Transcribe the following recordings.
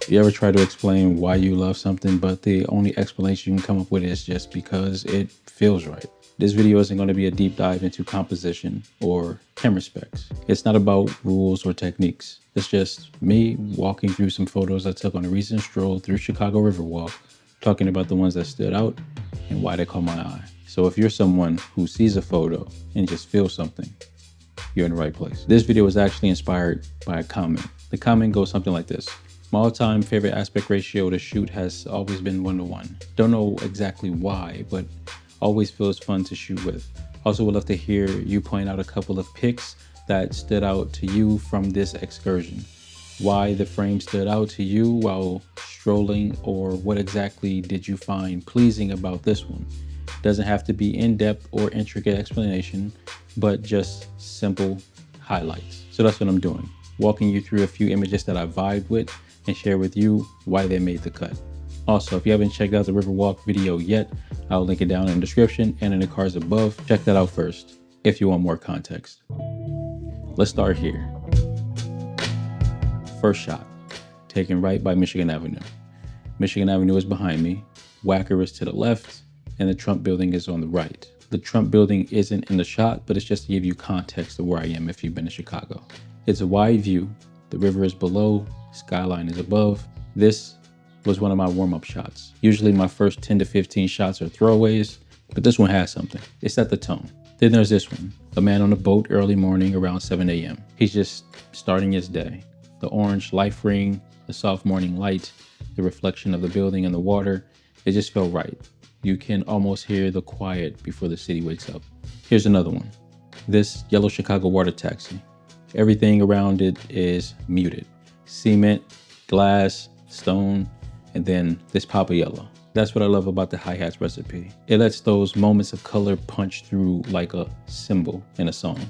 You ever try to explain why you love something, but the only explanation you can come up with is just because it feels right? This video isn't going to be a deep dive into composition or camera specs. It's not about rules or techniques. It's just me walking through some photos I took on a recent stroll through Chicago Riverwalk, talking about the ones that stood out and why they caught my eye. So if you're someone who sees a photo and just feels something, you're in the right place. This video was actually inspired by a comment. The comment goes something like this. My all-time favorite aspect ratio to shoot has always been 1:1. Don't know exactly why, but always feels fun to shoot with. Also would love to hear you point out a couple of pics that stood out to you from this excursion. Why the frame stood out to you while strolling, or what exactly did you find pleasing about this one? Doesn't have to be in-depth or intricate explanation, but just simple highlights. So that's what I'm doing. Walking you through a few images that I vibed with and share with you why they made the cut. Also, if you haven't checked out the Riverwalk video yet, I'll link it down in the description and in the cards above. Check that out first if you want more context. Let's start here. First shot, taken right by Michigan Avenue. Michigan Avenue is behind me, Wacker is to the left, and the Trump building is on the right. The Trump building isn't in the shot, but it's just to give you context of where I am if you've been to Chicago. It's a wide view, the river is below, skyline is above. This was one of my warm-up shots. Usually my first 10 to 15 shots are throwaways, but this one has something. It set the tone. Then there's this one, a man on a boat early morning around 7 a.m. He's just starting his day. The orange life ring, the soft morning light, the reflection of the building in the water, it just felt right. You can almost hear the quiet before the city wakes up. Here's another one. This yellow Chicago water taxi. Everything around it is muted. Cement, glass, stone, and then this pop of yellow. That's what I love about the hi-hats recipe. It lets those moments of color punch through like a cymbal in a song.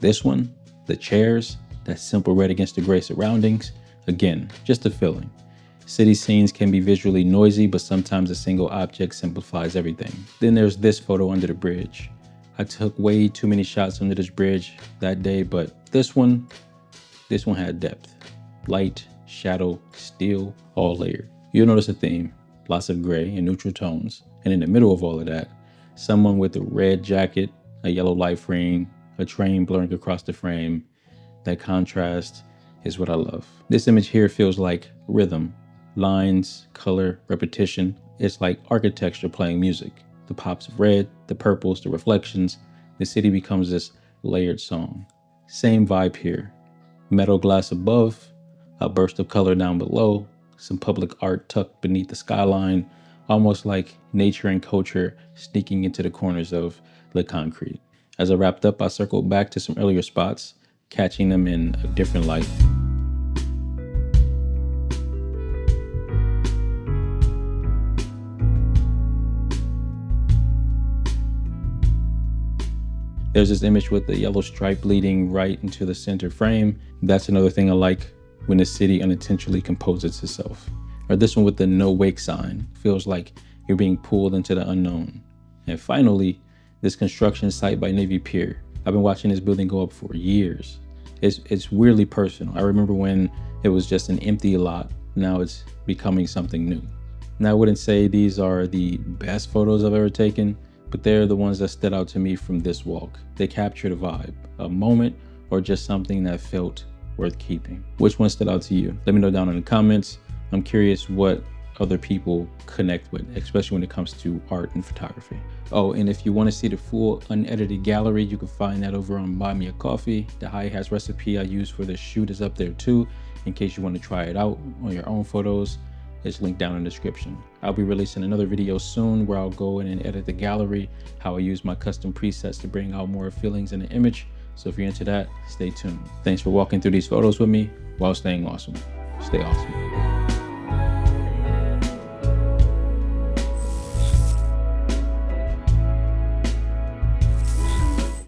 This one, the chairs, that simple red against the gray surroundings. Again, just a feeling. City scenes can be visually noisy, but sometimes a single object simplifies everything. Then there's this photo under the bridge. I took way too many shots under this bridge that day, but this one had depth. Light, shadow, steel, all layered. You'll notice a theme, lots of gray and neutral tones. And in the middle of all of that, someone with a red jacket, a yellow life ring, a train blurring across the frame. That contrast is what I love. This image here feels like rhythm, lines, color, repetition. It's like architecture playing music. The pops of red, the purples, the reflections, the city becomes this layered song. Same vibe here. Metal glass above, a burst of color down below, some public art tucked beneath the skyline, almost like nature and culture sneaking into the corners of the concrete. As I wrapped up, I circled back to some earlier spots, catching them in a different light. There's this image with the yellow stripe leading right into the center frame. That's another thing I like when the city unintentionally composes itself. Or this one with the no wake sign. Feels like you're being pulled into the unknown. And finally, this construction site by Navy Pier. I've been watching this building go up for years. It's weirdly personal. I remember when it was just an empty lot. Now it's becoming something new. Now I wouldn't say these are the best photos I've ever taken, but they're the ones that stood out to me from this walk. They captured a vibe, a moment, or just something that felt worth keeping. Which one stood out to you? Let me know down in the comments. I'm curious what other people connect with, especially when it comes to art and photography. Oh, and if you want to see the full unedited gallery, you can find that over on Buy Me a Coffee. The hi-hats recipe I used for this shoot is up there too, in case you want to try it out on your own photos. It's linked down in the description. I'll be releasing another video soon where I'll go in and edit the gallery, how I use my custom presets to bring out more feelings in the image. So if you're into that, stay tuned. Thanks for walking through these photos with me while staying awesome. Stay awesome.